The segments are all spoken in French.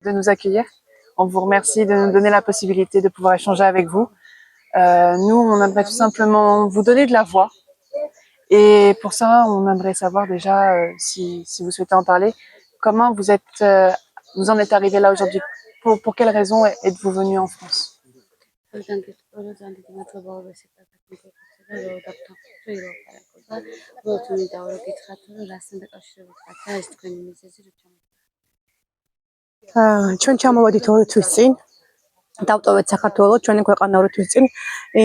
de nous accueillir. On vous remercie de nous donner la possibilité de pouvoir échanger avec vous. Nous, on aimerait tout simplement vous donner de la voix. Et pour ça, on aimerait savoir déjà, si vous souhaitez en parler, comment vous en êtes arrivé là aujourd'hui. Pour quelles raisons êtes-vous venu en France? ჩვენ ჩამოვედით 2 თვის წინ. დავტოვეთ საქართველოს ჩვენი ქვეყანა 2 თვის წინ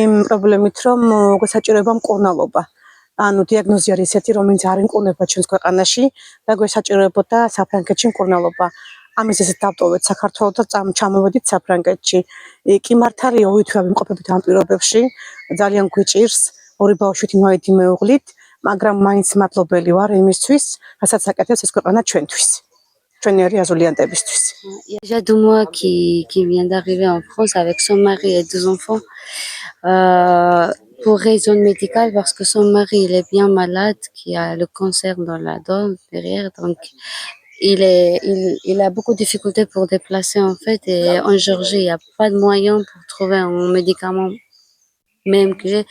იმ პრობლემით, რომ გვესაჭიროება მკურნალობა. ანუ დიაგნოზი არის ესეთი, რომელიც არ იმკურნება ჩვენს ქვეყანაში და გვესაჭიროებოდა საფრანგეთში მკურნალობა. ამის ესეთ დავტოვეთ საქართველოს და ჩამოვედით საფრანგეთში. კი მართალია უითვლად ვიმყოფებით ამ პირობებში, ძალიან გვიჭირს, ორი ბავშვით იმავეთი მეუღლით, მაგრამ მაინც მადლობელი ვარ იმისთვის, რასაც აკეთებს ეს ქვეყანა ჩვენთვის. ჩვენი აზულიანტებისთვის. Déjà 2 mois qui vient d'arriver en France avec son mari et 2 enfants. Pour raison médicale, parce que son mari il est bien malade, qui a le cancer dans la dent derrière, donc il a beaucoup de difficultés pour déplacer en fait, et en Géorgie il n'y a pas de moyen pour trouver un médicament même que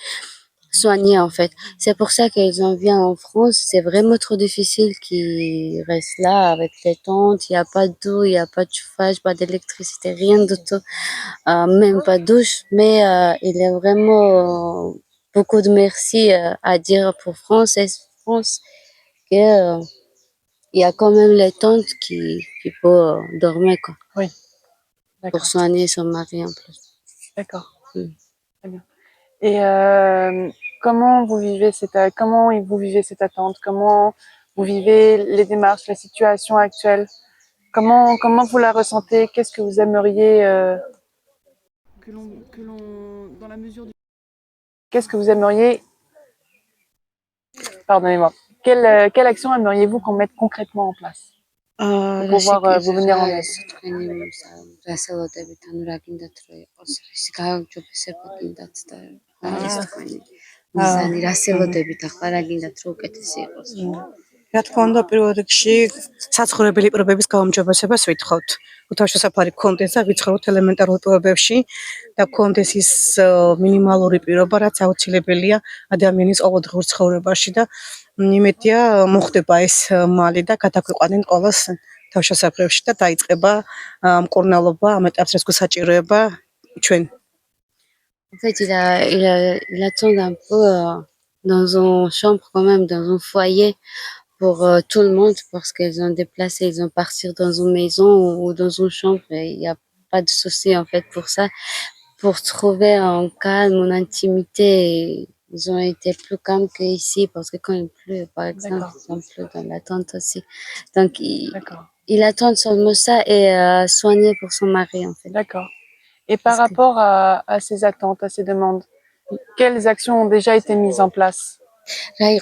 soigner en fait. C'est pour ça qu'ils en viennent en France. C'est vraiment trop difficile qu'ils restent là avec les tentes. Il n'y a pas d'eau, il n'y a pas de chauffage, pas d'électricité, rien du tout. Même pas de douche. Mais il y a vraiment beaucoup de merci à dire pour France et France que il y a quand même les tentes qui peuvent dormir quoi. Oui, Pour d'accord. soigner son mari en plus. D'accord. Mm. Très bien. Et comment vous vivez cette attente? Comment vous vivez les démarches, la situation actuelle? Comment vous la ressentez? Qu'est-ce que vous aimeriez dans la mesure du... Qu'est-ce que vous aimeriez... Pardonnez-moi. Quelle action aimeriez-vous qu'on mette concrètement en place pour pouvoir vous venir en aide? რა თქმა უნდა, პირველ რიგში საცხოვრებელი პირობების გაუმჯობესებას ვითხოვთ. უთავშესაფარი გქონდეს და ვიცხოვროთ ელემენტარულ პირობებში და გქონდეს ის მინიმალური პირობა, რაც აუცილებელია ადამიანის ყოველდღიურ ცხოვრებაში და იმედია მოხდება ეს მალე და გადაგვიყვანენ ყოველს თავშესაფრებში და დაიწყება მკურნალობა, ამ ეტაპს რაც გვესაჭიროება ჩვენ. En fait, il attend un peu dans une chambre quand même, dans un foyer pour tout le monde, parce qu'ils ont déplacé, ils ont parti dans une maison ou dans une chambre, et il n'y a pas de souci en fait pour ça. Pour trouver un calme, une intimité, ils ont été plus calmes qu'ici, parce que quand il pleut, par exemple, ils sont plus dans la tente aussi. Donc, il attend seulement ça et soigner pour son mari en fait. D'accord. Et par rapport à ces attentes, à ces demandes, quelles actions ont déjà été mises en place? ანუ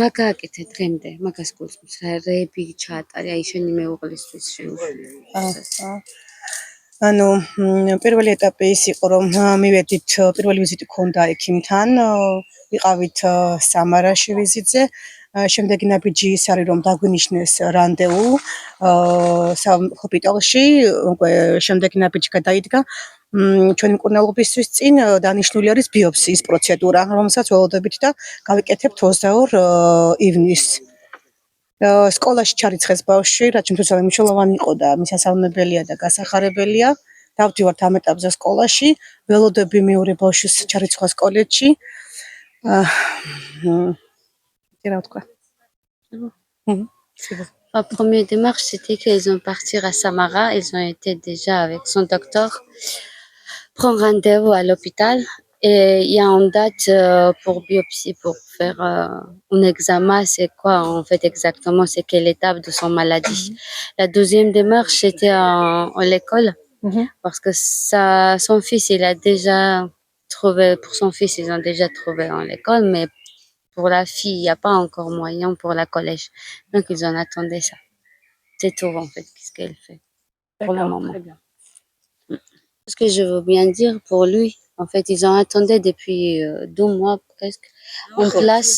რა გააკეთე დღემდე? მაგას გულისხმობს რა რეები ჩაატარე აი შენი მეუღლისთვის ანუ პირველი ეტაპი ის იყო რომ მივედით პირველი ვიზიტი ქონდა ექიმთან ვიყავით სამარაში ვიზიტზე შემდეგი ნაბიჯი ის არის რომ დაგვინიშნეს რანდევუ ჰოსპიტალში შემდეგი ნაბიჯი გადაიდგა ჩვენი მკურნალობისთვის წინ დანიშნული არის ბიოპსიის პროცედურა რომელსაც ველოდებით და გავიკეთებთ 22 ივნისს სკოლაში ჩარიცხეს ბავშვი, რაც ჩემთვის ძალიან მნიშვნელოვანი იყო და მისასალმებელია და გასახარებელია. დავდივართ ამ ეტაპზე სკოლაში, ველოდები მეორე ბავშვის ჩარიცხვას კოლეჯში. რა ვთქვა? La première démarche, c'était qu'ils ont parti à Samara. Ils ont été déjà avec son docteur, prendre rendez-vous à l'hôpital. Et il y a une date pour biopsie, pour faire un examen. C'est quoi en fait exactement? C'est quelle étape de son maladie? La deuxième démarche, c'était en l'école. Parce que son fils, il a déjà trouvé, pour son fils, ils ont déjà trouvé en l'école. Mais pour la fille, il n'y a pas encore moyen pour la collège. Donc, ils en attendaient ça. C'est tout en fait, qu'est-ce qu'elle fait pour le moment. Très bien. Ce que je veux bien dire pour lui, En fait, ils ont attendu depuis 2 mois presque une place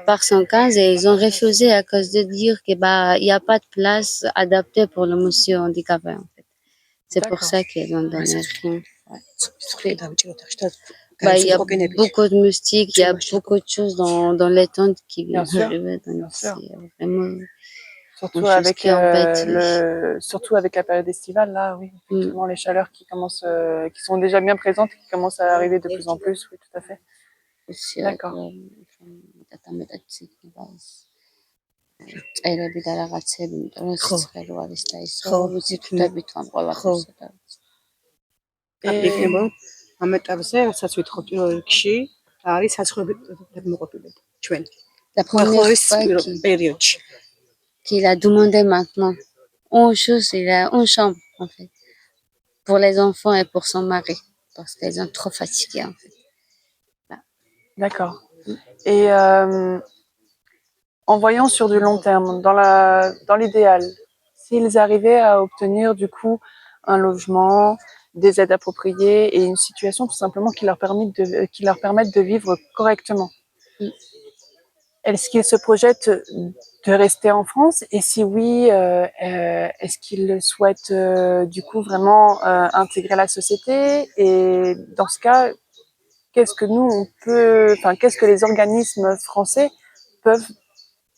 par 115 et ils ont refusé à cause de dire que il y a pas de place adaptée pour le monsieur handicapé. En fait. C'est pour D'accord. ça qu'ils ont donné rien. Ouais. Il y a გაიზრდოქენებით beaucoup de moustiques, il y a beaucoup de choses dans les tentes qui Bien sûr, arrivent. Donc bien sûr. c'est vraiment Surtout une chose avec qui embête. Oui. surtout avec la période estivale, là, oui, Mm. effectivement, les chaleurs qui commencent, qui sont déjà bien présentes et qui commencent à arriver de plus en plus, oui, tout à fait. D'accord. წერები და რაღაცები, იმიტომ რომ ხო სიცხე რო არის და ისო ხო ვიცი იქნება თვდებით ამ ხო ყველაფერსა და კარგი იქნება ამ ეტაპზე რასაც ვითხოვ პირველ რიგში არის საცხოვრებელი მოყოფილება ჩვენ La première უახლოეს fois პერიოდში qu'il a demandé maintenant une chose, il a une chambre en fait, pour les enfants et pour son mari, parce qu'ils sont trop fatigués en fait. D'accord. Et en voyant sur du long terme, dans l'idéal, s'ils arrivaient à obtenir du coup un logement, des aides appropriées et une situation tout simplement qui leur permette de vivre correctement. Mm. Est-ce qu'ils se projettent de rester en France? Et si oui, est-ce qu'ils souhaitent du coup vraiment intégrer la société? Et dans ce cas, qu'est-ce que les organismes français peuvent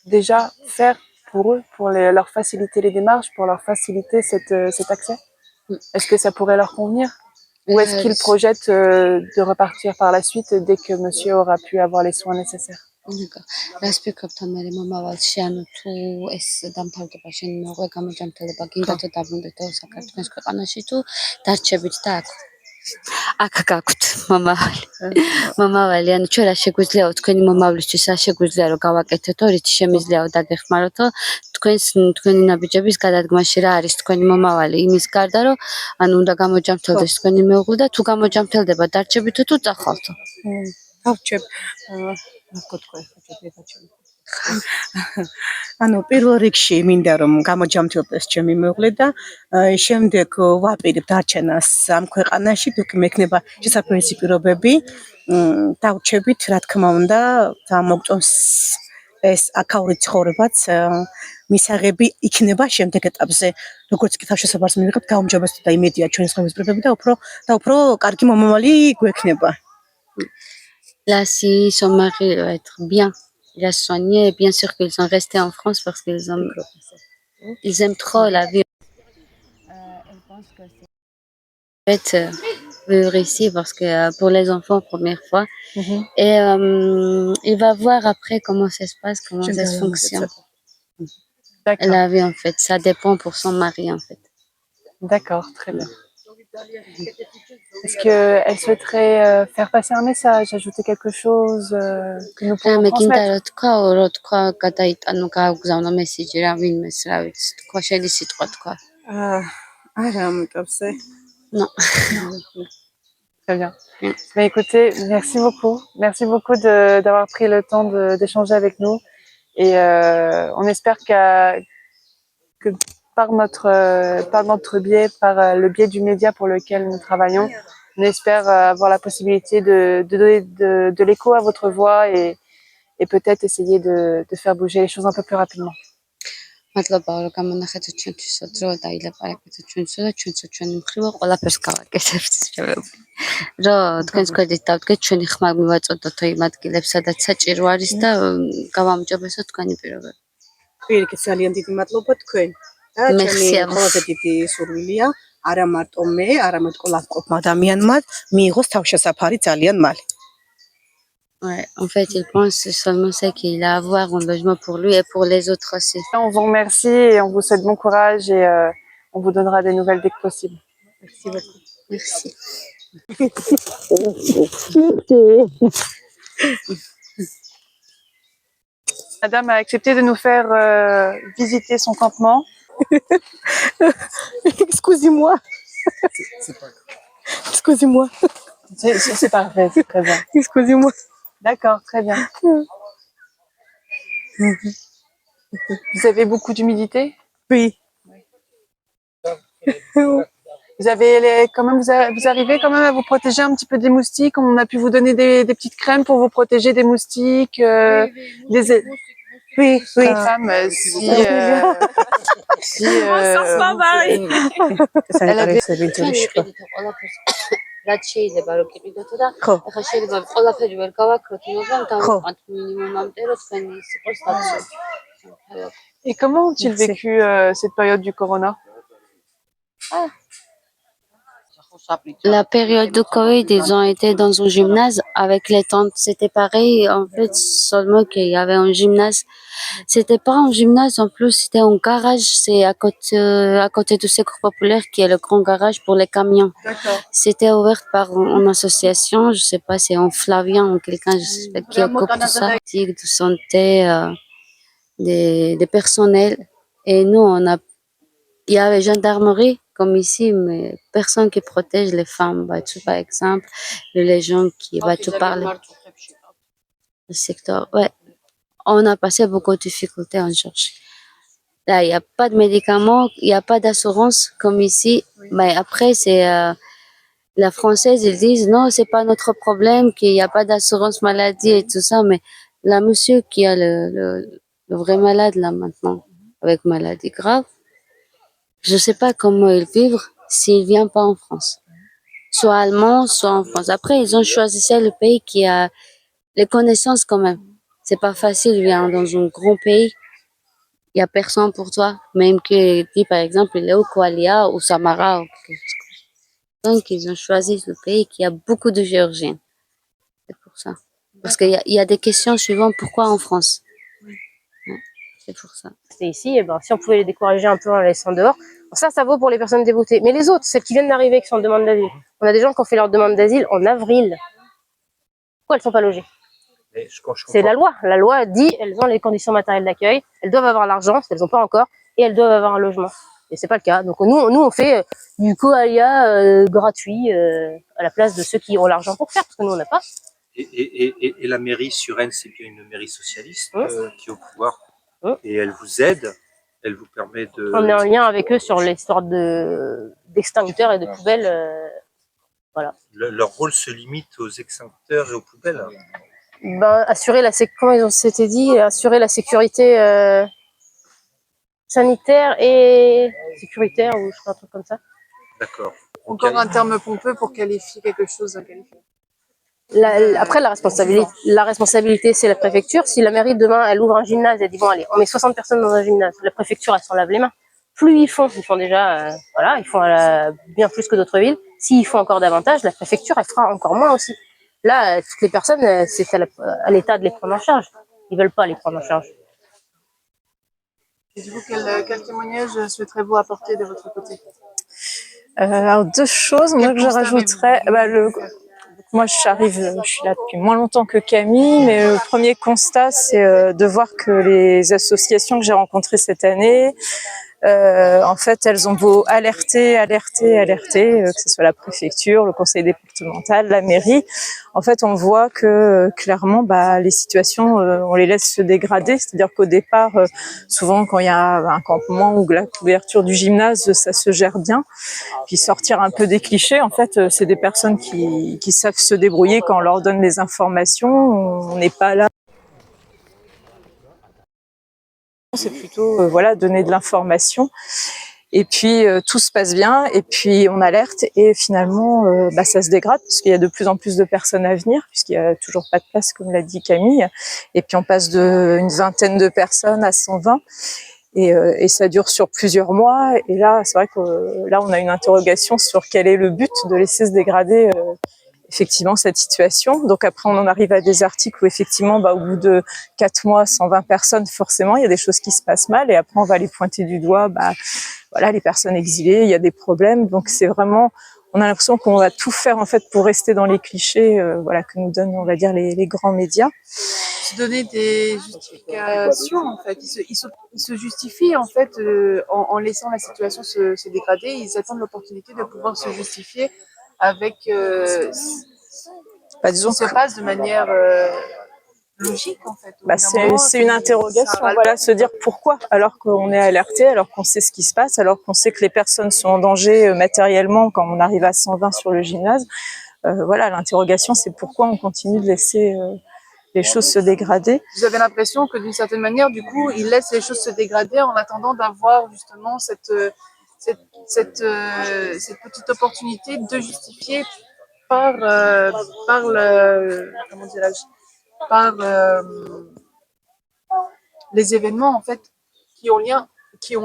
déjà faire pour eux, pour leur faciliter les démarches, pour leur faciliter cet accès? Est-ce que ça pourrait leur convenir? Ou est-ce qu'ils projettent de repartir par la suite dès que monsieur aura pu avoir les soins nécessaires? D'accord. რას ფიქრობთ ამ მომავალში, ანუ თუ ეს დამთავრდება შენ მოყვე გამოჯამთელება გინდა თუ დაბრუნდეთ საქართველოს ქვეყანაში თუ დარჩებით და აქ გაქვთ მომავალი, ანუ ჩვენ რა შეგვიძლიაო თქვენი მომავლისთვის, რა შეგვიძლია რომ გავაკეთეთო, რითი შემიძლიაო დაგეხმაროთო თქვენი ნაბიჯების გადადგმაში, რა არის თქვენი მომავალი, იმის გარდა რომ ანუ უნდა გამოჯამთელდეს თქვენი მეუღლე და თუ გამოჯამთელდება დარჩებითო თუ წახვალთო. გავჩებ მოგთქვი ანუ პირველ რიგში მინდა რომ გამოჯამთილდეს ჩემი მეუღლე და შემდეგ ვაპირებ დარჩენას ამ ქვეყანაში თუ კი მექნება შესაძლებელი პირობები დავჩებით რა თქმა უნდა და მოგწონს ეს აქაური ცხოვრებაც მისაღები იქნება შემდეგ ეტაპზე როგორც კი თავშესაფარს მივიღებთ გაუმჯობესდა და იმედია ჩვენი ცხოვრების პირობები და უფრო კარგი მომავალი გვექნება. Là, si son mari va être bien, il a soigné, et bien sûr qu'ils sont restés en France parce ils aiment trop la vie. Elle pense que c'est vivre ici parce que pour les enfants, première fois. Et il va voir après comment ça se passe, comment ça se fonctionne. La vie, en fait, ça dépend pour son mari, en fait. D'accord, très bien. Est-ce qu'elle souhaiterait faire passer un message, ajouter quelque chose que nous pouvons transmettre? Non. Très bien. Mais écoutez, merci beaucoup. Merci beaucoup d'avoir pris le temps d'échanger avec nous. Et on espère que par notre biais, par le biais du média pour lequel nous travaillons, on espère avoir la possibilité de donner de l'écho à votre voix et peut-être essayer de faire bouger les choses un peu plus rapidement. მადლობა რომ გამონახეთ ჩვენთვისო დრო და ილაპარაკეთ ჩვენსო და ჩვენსო ჩვენი მხრივ ყველაფერს გავაკეთებთ შევებული. რომ თქვენს გვერდით დავდგეთ ჩვენი ხმა მივაწოდოთო იმ ადგილებს სადაც საჭირო არის და გავამჯობესოთ თქვენი პირობები. პირიქით ძალიან დიდი მადლობა თქვენ და ჩემი ყველაზე დიდი სურვილია არა მარტო მე, არამედ ყველა მყოფ ადამიანმა მიიღოს თავშესაფარი ძალიან მალე. Ouais, en fait, il pense seulement c'est qu'il a à avoir un logement pour lui et pour les autres aussi. On vous remercie et on vous souhaite bon courage et on vous donnera des nouvelles dès que possible. Merci beaucoup. Merci. Madame a accepté de nous faire visiter son campement. Excusez-moi. C'est pas grave. Excusez-moi. C'est parfait, c'est très bien. Excusez-moi. D'accord, très bien. Vous avez beaucoup d'humidité? Oui. Vous vous arrivez quand même à vous protéger un petit peu des moustiques. On a pu vous donner des petites crèmes pour vous protéger des moustiques, des Oui, oui. femmes, სანიტარიზები ჯერში ხო. რაც შეიძლება რომ კიპიდოთ და ხო. ახლა შეიძლება ყველაფერი ვერ გავაქროთ, მაგრამ დავიწყოთ მინიმუმამდე რომ თქვენი ის იყოს დაცული. Et comment ont-ils vécu cette période du corona? La période de Covid, ils ont été dans un gymnase avec les tentes. C'était pareil, en fait, seulement qu'il y avait un gymnase. C'était pas un gymnase, en plus, c'était un garage. C'est à côté du Secours Populaire, qui est le grand garage pour les camions. D'accord. C'était ouvert par une association, je sais pas, c'est un Flavien ou quelqu'un, je sais pas, qui occupe tout ça. De santé, des personnels. Et nous, il y avait gendarmerie, comme ici, mais personne qui protège les femmes. Par exemple, les gens qui te parler. Le secteur, ouais. On a passé beaucoup de difficultés en Géorgie. Là, il n'y a pas de médicaments, il n'y a pas d'assurance comme ici. Oui. Mais après, c'est la française, ils disent non, c'est pas notre problème, qu'il n'y a pas d'assurance maladie et tout ça. Mais la monsieur qui a le vrai malade là maintenant, avec maladie grave, je sais pas comment ils vivent s'ils viennent pas en France. Soit allemand, soit en France. Après, ils ont choisi le pays qui a les connaissances quand même. C'est pas facile, vient dans un grand pays. Il y a personne pour toi. Même que, par exemple, il est au Kuala ou Samara ou quelque chose comme ça. Donc, ils ont choisi le pays qui a beaucoup de Géorgiens. C'est pour ça. Parce qu'il y a des questions suivantes. Pourquoi en France? Ouais, c'est pour ça. C'est ici, et ben, si on pouvait les décourager un peu en les laissant dehors, ça vaut pour les personnes déboutées. Mais les autres, celles qui viennent d'arriver, qui sont en demande d'asile, on a des gens qui ont fait leur demande d'asile en avril. Pourquoi elles ne sont pas logées? C'est la loi. La loi dit elles ont les conditions matérielles d'accueil, elles doivent avoir l'argent, si elles n'ont pas encore, et elles doivent avoir un logement. Et c'est pas le cas. Donc nous on fait du Koalia gratuit à la place de ceux qui ont l'argent pour faire, parce que nous on n'a pas. Et la mairie sur Rennes, c'est bien une mairie socialiste qui est au pouvoir. Et elle vous aide, elle vous permet de... On est en lien avec eux sur l'histoire d'extincteurs et de poubelles. Voilà. Leur rôle se limite aux extincteurs et aux poubelles. Ben, comment ils ont s'était dit, assurer la sécurité sanitaire et sécuritaire, ou je crois un truc comme ça. D'accord. Encore un terme pompeux pour qualifier quelque chose d'inqualifié. Après, la responsabilité, c'est la préfecture. Si la mairie, demain, elle ouvre un gymnase, elle dit, bon, allez, on met 60 personnes dans un gymnase, la préfecture, elle s'en lave les mains. Plus ils font déjà, voilà, ils font bien plus que d'autres villes. S'ils font encore davantage, la préfecture, elle fera encore moins aussi. Là, toutes les personnes, c'est à l'État de les prendre en charge. Ils veulent pas les prendre en charge. Et du coup, quel témoignage souhaiterez-vous apporter de votre côté? Alors, deux choses, moi, que je rajouterais. Moi, je suis là depuis moins longtemps que Camille, mais le premier constat, c'est de voir que les associations que j'ai rencontrées cette année, en fait, elles ont beau alerter, que ce soit la préfecture, le conseil départemental, la mairie. En fait, on voit que clairement, les situations, on les laisse se dégrader. C'est-à-dire qu'au départ, souvent, quand il y a un campement ou la couverture du gymnase, ça se gère bien. Puis sortir un peu des clichés, en fait, c'est des personnes qui savent se débrouiller quand on leur donne les informations. On n'est pas là. C'est plutôt donner de l'information et puis tout se passe bien et puis on alerte et finalement ça se dégrade parce qu'il y a de plus en plus de personnes à venir puisqu'il y a toujours pas de place comme l'a dit Camille et puis on passe d'une vingtaine de personnes à 120 et ça dure sur plusieurs mois et là c'est vrai que là on a une interrogation sur quel est le but de laisser se dégrader effectivement cette situation. Donc après, on en arrive à des articles où effectivement, au bout de 4 mois, 120 personnes, forcément, il y a des choses qui se passent mal. Et après, on va les pointer du doigt, les personnes exilées, il y a des problèmes. Donc c'est vraiment, on a l'impression qu'on va tout faire en fait pour rester dans les clichés, que nous donnent, on va dire, les grands médias. Se donner des justifications en fait. Ils se justifient en fait en laissant la situation se dégrader. Ils attendent l'opportunité de pouvoir se justifier avec disons ce qui se passe de manière logique en fait. Au Bah, bout d'un moment, c'est une interrogation, ça ras-le-bol. voilà, se dire pourquoi, alors qu'on est alerté, alors qu'on sait ce qui se passe, alors qu'on sait que les personnes sont en danger matériellement quand on arrive à 120 sur le gymnase. Voilà, l'interrogation, c'est pourquoi on continue de laisser les choses se dégrader. Vous avez l'impression que d'une certaine manière, du coup, ils laissent les choses se dégrader en attendant d'avoir justement cette petite opportunité de justifier par, par le, comment dirais-je, par les événements en fait qui ont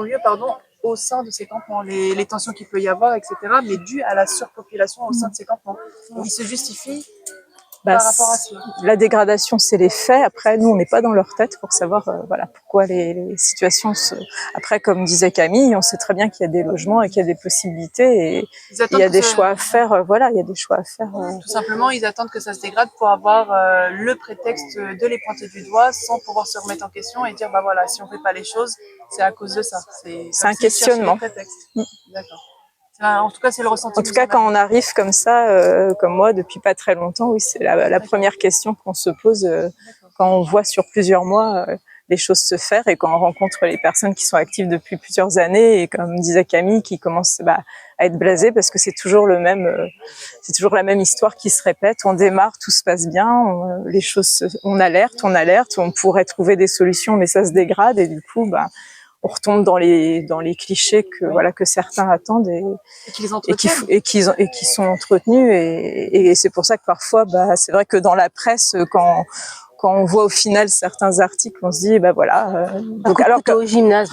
lieu pardon, au sein de ces campements, les tensions qu'il peut y avoir, etc., mais dues à la surpopulation au sein de ces campements. Donc, ils se justifient par rapport à ça. La dégradation, c'est les faits. Après, nous, on n'est pas dans leur tête pour savoir voilà, pourquoi les situations se... Après, comme disait Camille, on sait très bien qu'il y a des logements et qu'il y a des possibilités et il y a des choix à faire. Voilà, il y a des choix à faire. Tout simplement, ils attendent que ça se dégrade pour avoir le prétexte de les pointer du doigt sans pouvoir se remettre en question et dire, bah voilà, si on fait pas les choses, c'est à cause de ça. C'est un questionnement. D'accord. En tout cas, c'est le ressenti. En tout cas, quand on arrive comme ça, comme moi, depuis pas très longtemps, oui, c'est la première question qu'on se pose quand on voit sur plusieurs mois les choses se faire et quand on rencontre les personnes qui sont actives depuis plusieurs années et comme disait Camille, qui commencent à être blasées parce que c'est toujours le même, c'est toujours la même histoire qui se répète. On démarre, tout se passe bien, les choses, on alerte, on pourrait trouver des solutions, mais ça se dégrade et du coup, on retombe dans les clichés que voilà que certains attendent et qui sont entretenus et c'est pour ça que parfois c'est vrai que dans la presse quand on voit au final certains articles, on se dit voilà. Donc alors que au gymnase,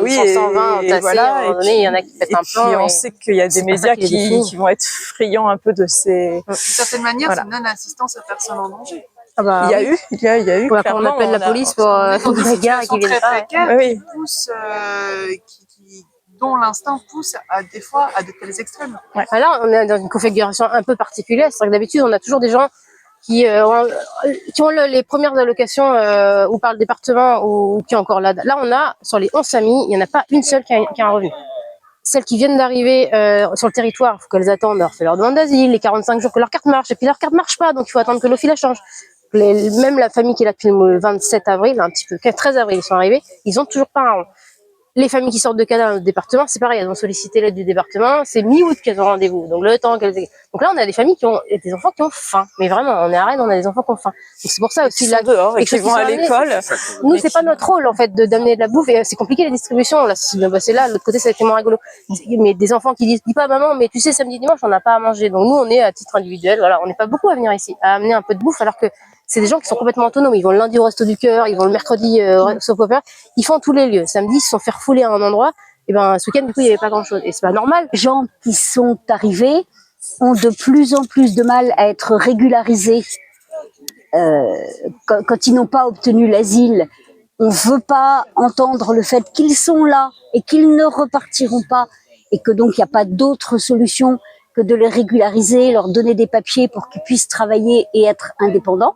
oui, 120 entassés, voilà, à un moment donné, il y en a qui pètent un plan. Et on sait qu'il y a des médias qui vont être friands un peu de ces. D'une certaine manière, c'est une non-assistance à personne en danger. Il y a eu. On appelle la police pour une bagarre qui viennent pas. Oui. Dont l'instinct pousse des fois à de tels extrêmes. Ouais. Alors, on est dans une configuration un peu particulière. C'est vrai que d'habitude, on a toujours des gens qui ont les premières allocations ou par le département ou qui est encore là. Là, on a, sur les 11 familles, il n'y en a pas une seule qui a un revenu. Celles qui viennent d'arriver sur le territoire, il faut qu'elles attendent, leur fait leur demande d'asile, les 45 jours que leur carte marche, et puis leur carte marche pas, donc il faut attendre que l'OFII la change. Même la famille qui est là depuis le 27 avril, un petit peu, 13 avril, ils sont arrivés, ils ont toujours pas un rond. Les familles qui sortent de Canada dans le département, c'est pareil, elles ont sollicité l'aide du département, c'est mi-août qu'elles ont rendez-vous. Donc le temps qu'elles... Donc là, on a des familles qui ont des enfants qui ont faim. Mais vraiment, on est à Rennes, on a des enfants qui ont faim. Donc c'est pour ça aussi là dehors et qui vont à l'école. Nous, c'est pas notre rôle en fait d'amener de la bouffe et c'est compliqué les distributions. Là, c'est là, de l'autre côté, c'est tellement rigolo. Mais des enfants qui disent, dis pas maman, mais tu sais, samedi dimanche, on n'a pas à manger. Donc nous, on est à titre individuel, voilà, on n'est pas beaucoup à venir ici, à amener un peu de bouffe alors que c'est des gens qui sont complètement autonomes. Ils vont le lundi au Resto du Cœur, ils vont le mercredi au Resto Popper. Ils font tous les lieux. Samedi, ils se sont fait refouler à un endroit. Et ce week-end, du coup, il n'y avait pas grand-chose. Et c'est pas normal. Les gens qui sont arrivés ont de plus en plus de mal à être régularisés quand ils n'ont pas obtenu l'asile. On ne veut pas entendre le fait qu'ils sont là et qu'ils ne repartiront pas et que donc il n'y a pas d'autre solution que de les régulariser, leur donner des papiers pour qu'ils puissent travailler et être indépendants.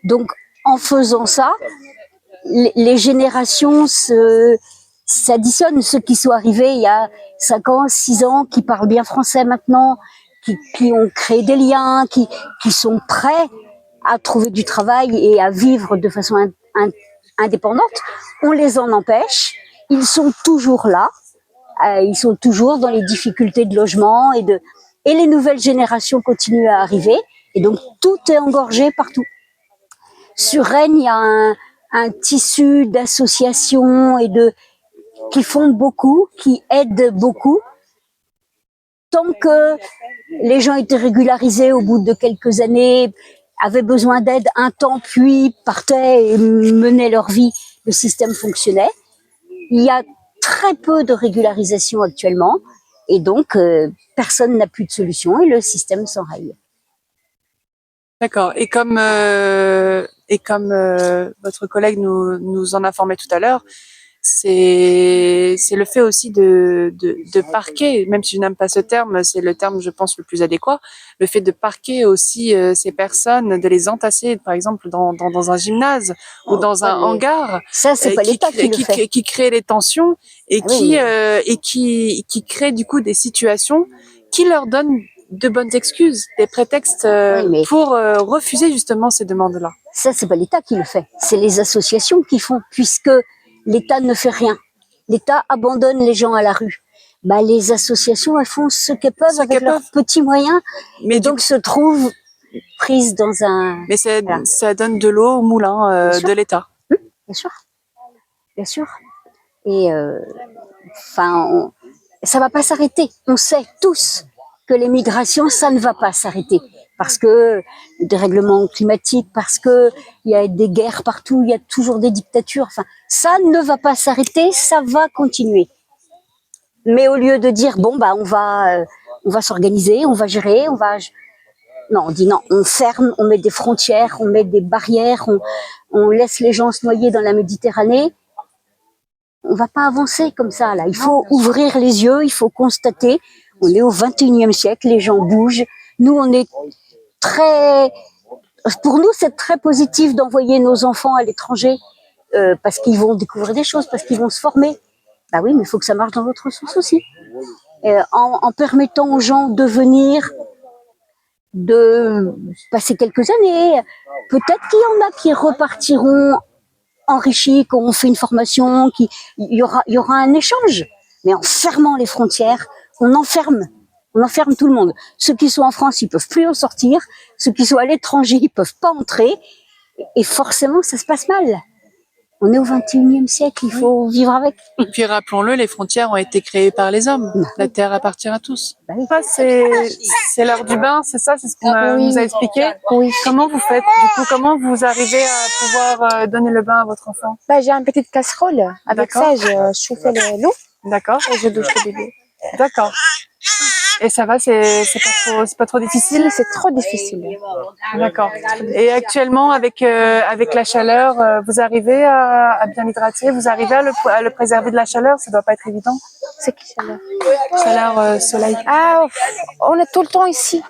Donc, en faisant ça, les générations s'additionnent. Ceux qui sont arrivés il y a 5 ans, 6 ans, qui parlent bien français maintenant, qui ont créé des liens, qui sont prêts à trouver du travail et à vivre de façon indépendante, on les en empêche. Ils sont toujours là. Ils sont toujours dans les difficultés de logement et les nouvelles générations continuent à arriver et donc tout est engorgé partout. Sur Rennes, il y a un tissu d'associations qui font beaucoup, qui aident beaucoup. Tant que les gens étaient régularisés au bout de quelques années, avaient besoin d'aide un temps, puis partaient et menaient leur vie, le système fonctionnait. Il y a très peu de régularisation actuellement et donc personne n'a plus de solution et le système s'enraye. D'accord. Et comme votre collègue nous en informait tout à l'heure, c'est le fait aussi de parquer, même si je n'aime pas ce terme, c'est le terme je pense le plus adéquat, le fait de parquer aussi ces personnes, de les entasser par exemple dans un gymnase ou dans un hangar. Ça c'est pas l'État qui le fait. Qui crée les tensions et qui crée du coup des situations qui leur donnent de bonnes excuses, des prétextes Oui, mais- pour refuser justement ces demandes-là. Ça, c'est pas l'État qui le fait, c'est les associations qui font, puisque l'État ne fait rien. L'État abandonne les gens à la rue. Bah, les associations, elles font ce qu'elles peuvent avec leurs petits moyens, Mais et donc se trouvent prises dans un... Mais Voilà. ça donne de l'eau au moulin Bien sûr. de l'État. Bien sûr, bien sûr. Et enfin, ça va pas s'arrêter. On sait tous que les migrations, ça ne va pas s'arrêter parce que le dérèglement climatique, parce que il y a des guerres partout, il y a toujours des dictatures. Enfin, ça ne va pas s'arrêter, ça va continuer. Mais au lieu de dire bon bah on va s'organiser, on va gérer, non, on dit non, on ferme, on met des frontières, on met des barrières, on laisse les gens se noyer dans la Méditerranée. On va pas avancer comme ça, là. Il faut ouvrir les yeux, il faut constater. On est au 21e siècle, les gens bougent. Nous, on est très... Pour nous, c'est très positif d'envoyer nos enfants à l'étranger parce qu'ils vont découvrir des choses, parce qu'ils vont se former. Bah oui, mais il faut que ça marche dans l'autre sens aussi. En permettant aux gens de venir, de passer quelques années, peut-être qu'il y en a qui repartiront enrichis, qu'on fait une formation, il y aura un échange. Mais en fermant les frontières, on enferme tout le monde. Ceux qui sont en France, ils peuvent plus en sortir. Ceux qui sont à l'étranger, ils peuvent pas entrer. Et forcément, ça se passe mal. On est au 21e siècle, il faut vivre avec. Et puis rappelons-le, les frontières ont été créées par les hommes. La terre appartient à tous. Bah oui. Ça, c'est l'heure du bain, c'est ça, c'est ce qu'on nous a expliqué. Oui. Comment vous faites du coup? Comment vous arrivez à pouvoir donner le bain à votre enfant? Bah, j'ai une petite casserole. Avec ça, D'accord. je chauffe l'eau D'accord. et je douche le bébé. D'accord. Et ça va, c'est pas trop difficile? Si, c'est trop difficile. D'accord. Et actuellement, avec la chaleur, vous arrivez à bien l'hydrater? Vous arrivez à le préserver de la chaleur? Ça doit pas être évident. C'est qui ça là? Chaleur, soleil. Ah, on est tout le temps ici.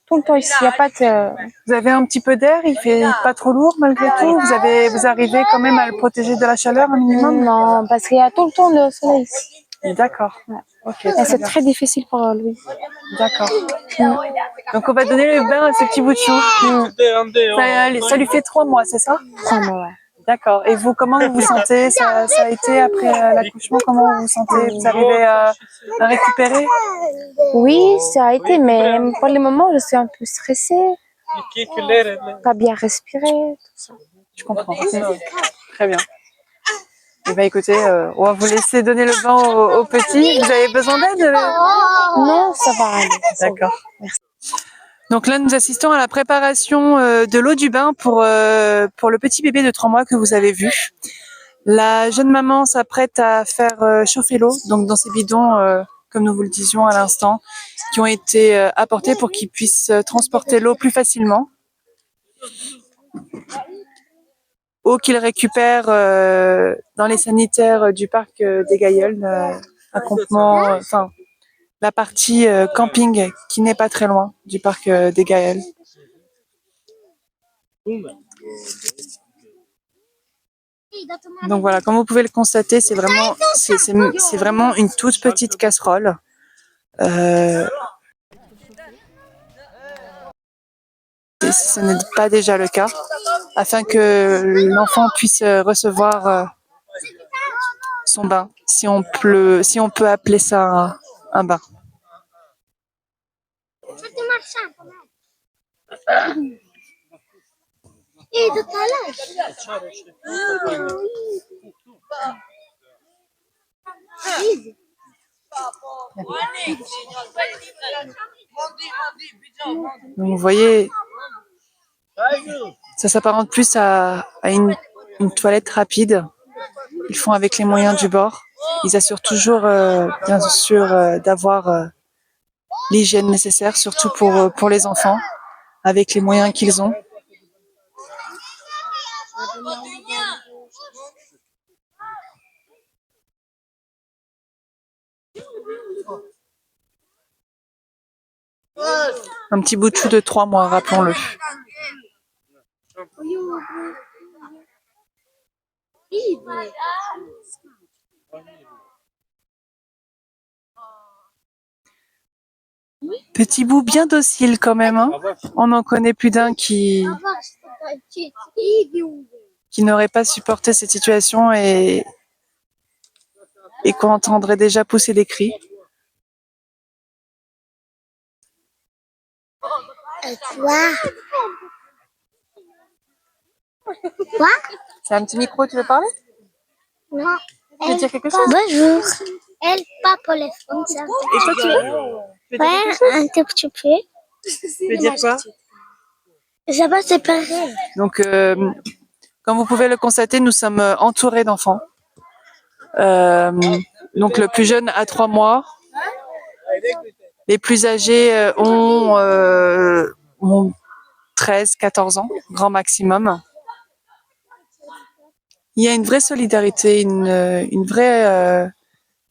Tout le temps ici. Il n'y a pas de... Vous avez un petit peu d'air, il fait pas trop lourd malgré tout. Vous arrivez quand même à le protéger de la chaleur un minimum? Non, parce qu'il y a tout le temps le soleil ici. D'accord. Ok. Et c'est très difficile pour lui. D'accord. Donc on va donner le bain à ce petit bout de chou. Ça lui fait 3 mois, c'est ça? 3 mois, ouais. D'accord. Et vous, comment vous vous sentez? Ça a été après l'accouchement? Comment vous vous sentez? Vous arrivez à récupérer? Oui, ça a été, mais pour le moment, je suis un peu stressée. Pas bien respirer, tout ça. Je comprends. Très bien. Eh ben, écoutez, on va vous laisser donner le bain aux petits. Vous avez besoin d'aide? Non, ça va aller. D'accord. Merci. Donc là, nous assistons à la préparation de l'eau du bain pour le petit bébé de 3 mois que vous avez vu. La jeune maman s'apprête à faire chauffer l'eau, donc dans ces bidons, comme nous vous le disions à l'instant, qui ont été apportés pour qu'ils puissent transporter l'eau plus facilement. Eau qu'ils récupèrent dans les sanitaires du parc des Gailleuls, un campement, enfin la partie camping qui n'est pas très loin du parc des Gailleuls. Donc voilà, comme vous pouvez le constater, c'est vraiment une toute petite casserole. Et si ce n'est pas déjà le cas, afin que l'enfant puisse recevoir son bain, si on peut appeler ça un bain. Donc vous voyez, ça s'apparente plus à une toilette rapide. Ils font avec les moyens du bord. Ils assurent toujours, bien sûr, d'avoir l'hygiène nécessaire, surtout pour les enfants, avec les moyens qu'ils ont. Un petit bout de chou de 3 mois, rappelons-le. Petit bout bien docile quand même. Hein. On en connaît plus d'un qui n'aurait pas supporté cette situation et qu'on entendrait déjà pousser des cris. Quoi? C'est un petit micro, tu veux parler? Non. Tu veux dire quelque chose? Bonjour. Elle, pas pour les Français. Et toi, tu veux dire quelque chose? Un tout petit peu. Tu veux dire quoi? Ça va, c'est pareil. Donc, comme vous pouvez le constater, nous sommes entourés d'enfants. Donc, le plus jeune a 3 mois. Les plus âgés ont 13, 14 ans, grand maximum. Il y a une vraie solidarité, une vraie...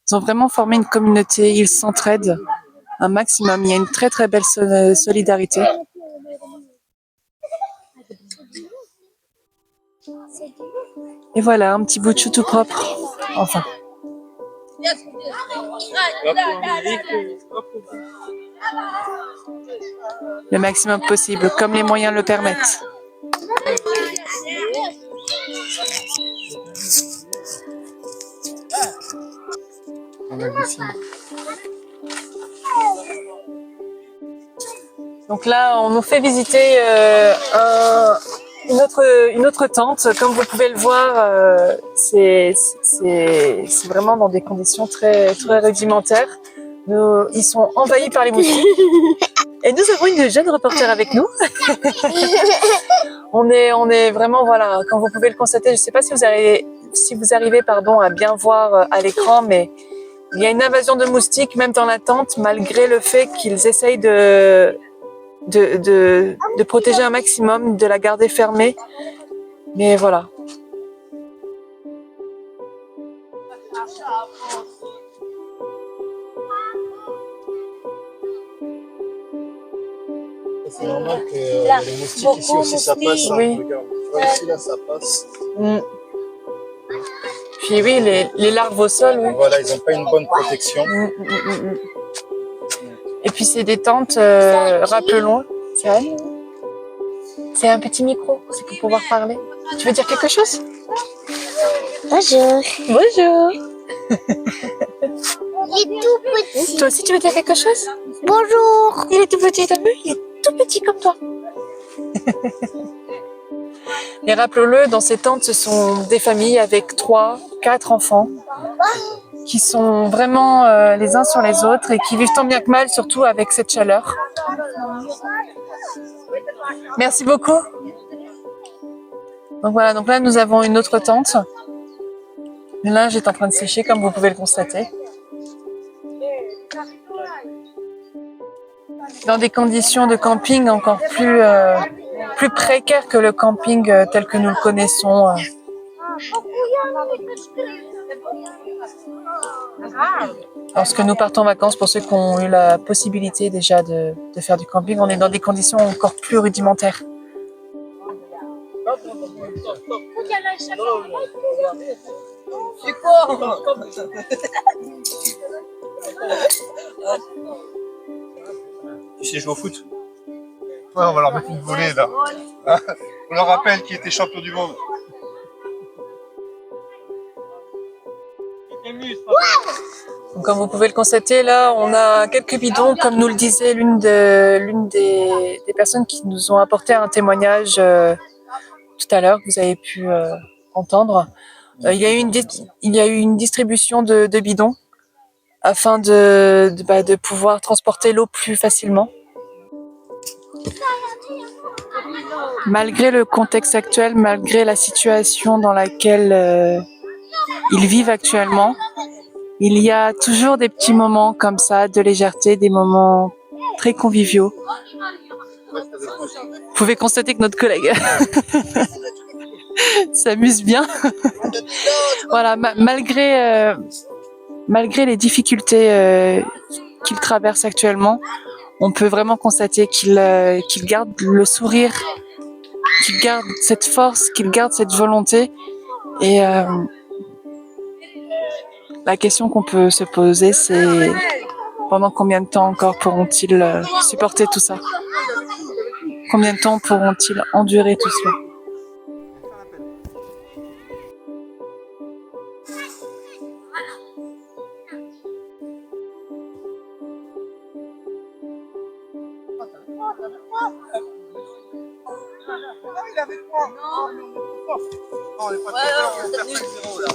ils ont vraiment formé une communauté, ils s'entraident un maximum. Il y a une très très belle solidarité. Et voilà, un petit bout de chou tout propre. Enfin. Le maximum possible, comme les moyens le permettent. Donc là, on nous fait visiter une autre tente. Comme vous pouvez le voir, c'est vraiment dans des conditions très, très rudimentaires. Ils sont envahis par les moustiques. Et nous avons une jeune reporter avec nous. on est vraiment, voilà, comme vous pouvez le constater, je ne sais pas si vous arrivez à bien voir à l'écran, mais il y a une invasion de moustiques même dans la tente, malgré le fait qu'ils essayent de protéger un maximum, de la garder fermée. Mais voilà. C'est normal que les moustiques ici aussi ça passe. Oui. Regarde, tu vois ici là ça passe. Puis oui, les larves au sol. Oui. Voilà, ils n'ont pas une bonne protection. Et puis c'est des tentes, rappelons. C'est un petit micro, c'est pour pouvoir parler. Tu veux dire quelque chose? Bonjour. Bonjour. Il est tout petit. Toi aussi tu veux dire quelque chose? Bonjour. Il est tout petit, t'as vu? Il est tout petit comme toi. Et rappelons-le, dans ces tentes, ce sont des familles avec 3, 4 enfants qui sont vraiment les uns sur les autres et qui vivent tant bien que mal, surtout avec cette chaleur. Merci beaucoup. Donc voilà, donc là nous avons une autre tente. Le linge est en train de sécher, comme vous pouvez le constater. Dans des conditions de camping encore plus précaires que le camping tel que nous le connaissons. Lorsque nous partons en vacances, pour ceux qui ont eu la possibilité déjà de faire du camping, on est dans des conditions encore plus rudimentaires. Tu sais jouer au foot? Ouais, on va leur mettre une volée là. On leur rappelle qui était champion du monde. Donc, comme vous pouvez le constater, là, on a quelques bidons, comme nous le disait l'une des personnes qui nous ont apporté un témoignage tout à l'heure, que vous avez pu entendre. Il y a eu une distribution de bidons afin de pouvoir transporter l'eau plus facilement. Malgré le contexte actuel, malgré la situation dans laquelle ils vivent actuellement, il y a toujours des petits moments comme ça, de légèreté, des moments très conviviaux. Vous pouvez constater que notre collègue s'amuse bien. Voilà, malgré les difficultés qu'il traverse actuellement, on peut vraiment constater qu'il garde le sourire, qu'il garde cette force, qu'il garde cette volonté. Et la question qu'on peut se poser, c'est Pendant combien de temps encore pourront-ils supporter tout ça? Combien de temps pourront-ils endurer tout cela? Il est avec moi. Non, on n'est pas très peur, on va faire 5-0 là.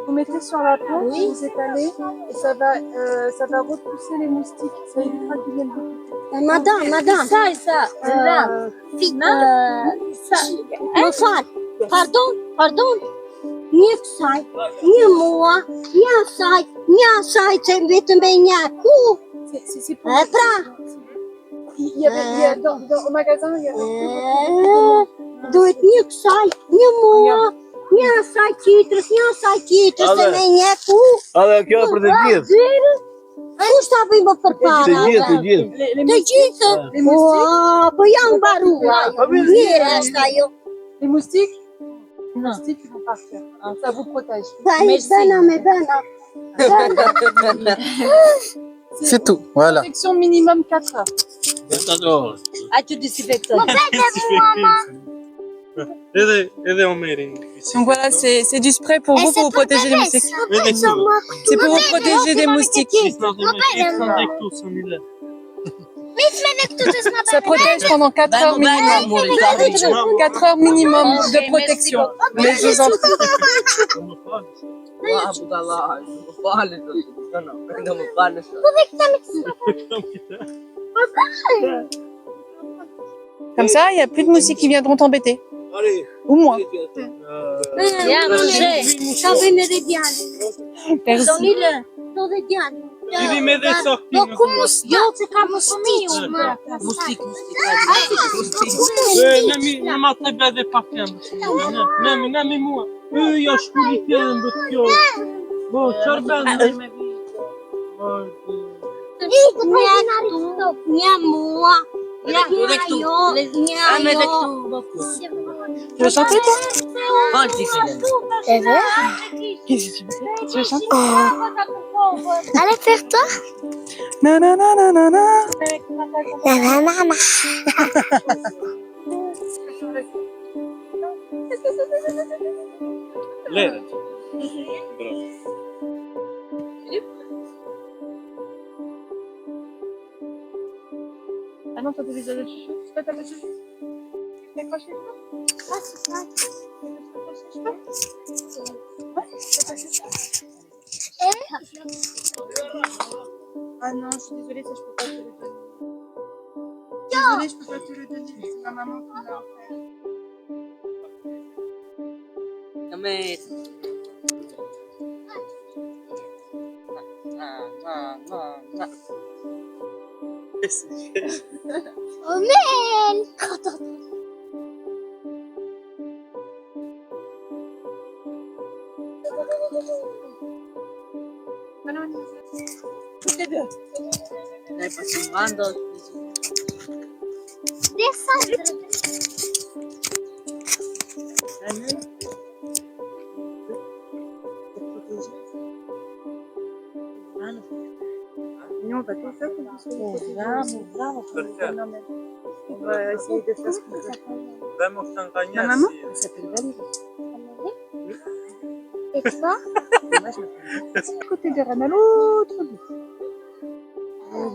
Vous mettez sur la peau, vous étalez et ça va repousser les moustiques. Ça évitera qu'ils viennent vous piquer. Madame. Ça. Pardon. Niye say? Niye moa? Niye say? Sen vetin ben yaku. C'est pour... Ebra. Il y a au magasin, il y a... Doet niye say? Niye moa? Niye say citrus? Sen ben yaku. Olha aqui, ó, protegido. Custa bem pra preparar. Tegido. Les moustiques? Bayang baru. Niye resta yo? Les moustiques? Les moustiques, ils vont partir. Ça vous protège. C'est tout, voilà. Protection minimum 4 heures. As-tu désinfectant? Donc voilà, c'est du spray pour vous, pour vous protéger des moustiques. C'est pour vous protéger des moustiques. Ça protège pendant 4 heures minimum. 4 heures minimum de protection. Mais je vous en Comme ça, il n'y a plus de moustiques qui viendront t'embêter. Ou moi. Viens manger. Ça va me Merci. Tu veux chanter, toi? Qu'est-ce que tu veux faire? Tu veux chanter? Allez, faire toi. Nananana. Ah non, toi t'as déjà le chouchou. Toi t'as le chouchou. T'as accroché le chouchou? Ah, c'est ça. Ah non, je suis désolée, ça je peux pas te le donner. Désolée, je peux pas te le donner, c'est ma maman qui me l'a offert. Oh man! Toutes les deux. Nous, on va tout faire pour que vous soyez protégés. On va essayer de faire ce qu'on peut. Ma maman, elle s'appelle Valérie. Et toi? Moi, je m'appelle Valérie. À côté de Rennes, à l'autre bout.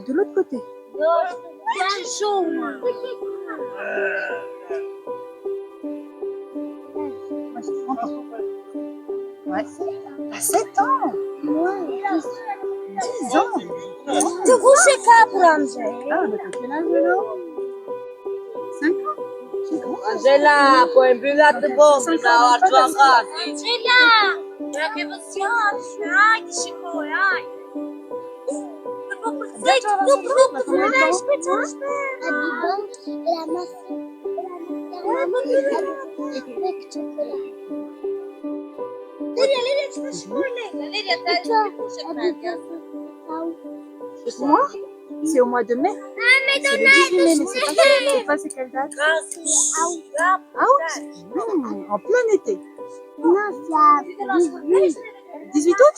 De l'autre côté. Bien chaud, moi. Moi, j'ai 30 ans. Ouais. À 7 ans? Ouais. 10 ans? Tu couches pas pour Angela. Ah, mais t'as quel âge alors? 5 ans? Angela, põe bila de bom, da tua casa. Angela! Pra que você acha? Ai, que chico, ai. Eu vou por frente do grupo, não é espetáculo. A bibão, ela massa. Ela massa. Moi, c'est au mois de mai. C'est le 18 mai, mais c'est pas c'est quelle date? En plein été. 18 août?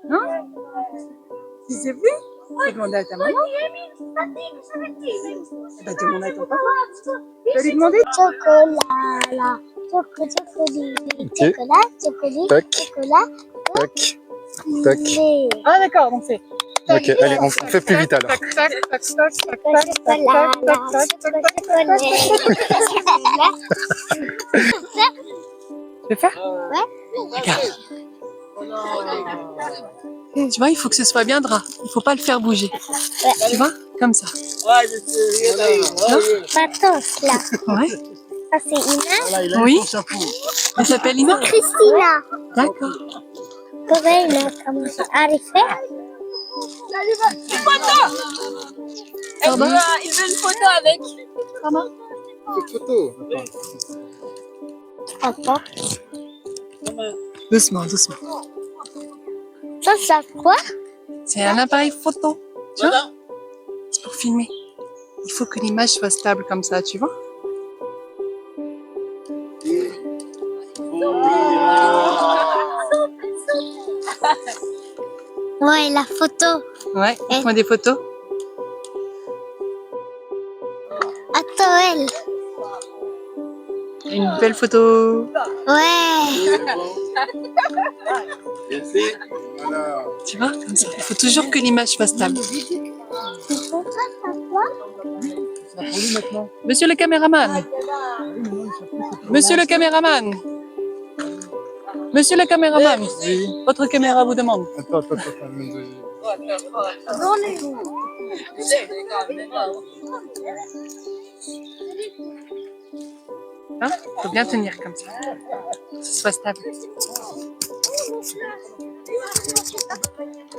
Non? Tu sais plus? Tu demandes à ta maman? Bah, demande à ton papa. Tu vas lui demander? Chocolat, là. Chocolat, chocolat, Tac. chocolat. Tac. Tac. Ah d'accord, donc c'est... Ok, allez, on fait plus vite alors. Tac, tac, tac, tac, tac, tac, tac, tac, tac, tac, tac. Tu veux faire? Ouais. Regarde. Tu vois, il faut que ce soit bien droit. Il faut pas le faire bouger. Tu vois? Comme ça. Patos, là. Ouais. Ça, c'est Ina. Oui. Elle s'appelle Ina? Christina. D'accord. Comment il a commencé à le faire? Pardon? Il veut une photo avec. Pardon? Photo. Papa. Doucement, doucement. Ça, c'est quoi? C'est un appareil photo. Tu vois? C'est pour filmer. Il faut que l'image soit stable comme ça, tu vois? Ouais, la photo. Ouais, ils font des photos. Attends, elle. Une belle photo. Ouais. Tu vois? Comme ça. Il faut toujours que l'image soit stable. Monsieur le caméraman. Monsieur le caméraman. Monsieur le caméraman. Votre caméra vous demande. Attends. Hein? Faut bien tenir comme ça. Que ce soit stable.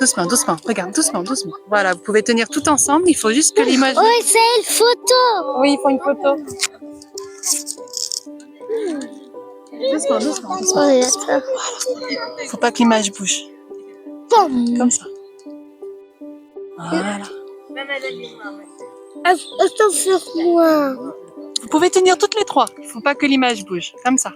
Doucement, doucement. Regarde, doucement, doucement. Voilà, vous pouvez tenir tout ensemble. Il faut juste que l'image... Ouais, c'est une photo. Oui, il faut une photo. Doucement, doucement, doucement. Ouais, attends. Faut pas que l'image bouge. Tom. Comme ça. Voilà. Attends sur moi. Vous pouvez tenir toutes les trois. Il faut pas que l'image bouge. Comme ça.